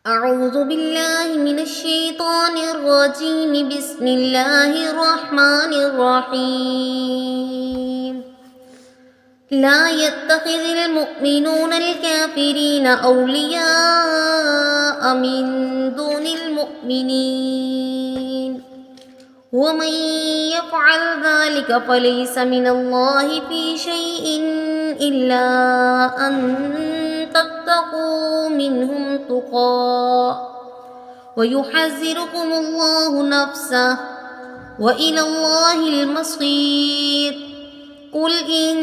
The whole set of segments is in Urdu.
أعوذ بالله من الشيطان الرجيم. بسم الله الرحمن الرحيم. لا يتخذ المؤمنون الكافرين أولياء من دون المؤمنين، ومن يفعل ذلك فليس من الله في شيء إلا أن تتقوا منهم تقى ويحذركم الله نفسه، وإلى الله المصير. قل إن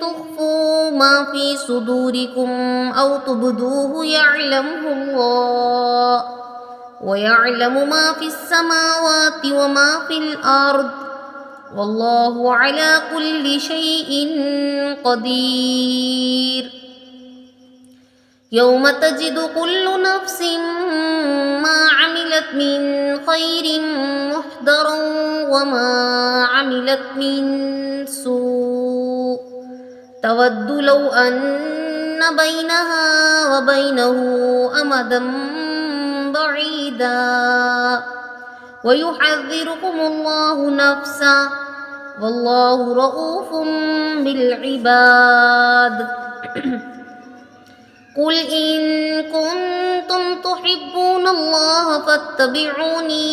تخفوا ما في صدوركم أو تبدوه يعلمه الله، ويعلم ما في السماوات وما في الأرض، والله على كل شيء قدير. يوم تجد كل نفس ما عملت من خير محضرا وما عملت من سوء، تود لو أن بينها وبينه أمدا بعيدا، ويحذركم الله نفسه، والله رؤوف بالعباد. قل إن كنتم تحبون الله فاتبعوني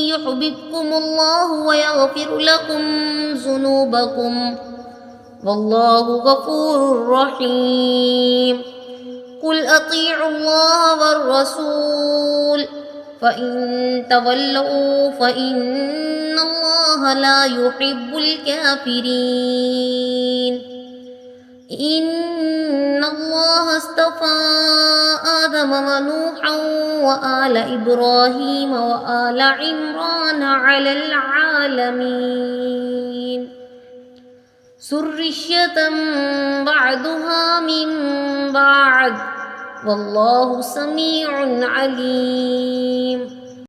يحببكم الله ويغفر لكم ذنوبكم، والله غفور رحيم. قل أطيعوا الله والرسول، فإن تولوا فإن الله لا يحب الكافرين. إن الله اصطفى آدم ونوحا وآل إبراهيم وآل عمران على العالمين، ذرية بعضها من بعد، والله سميع عليم.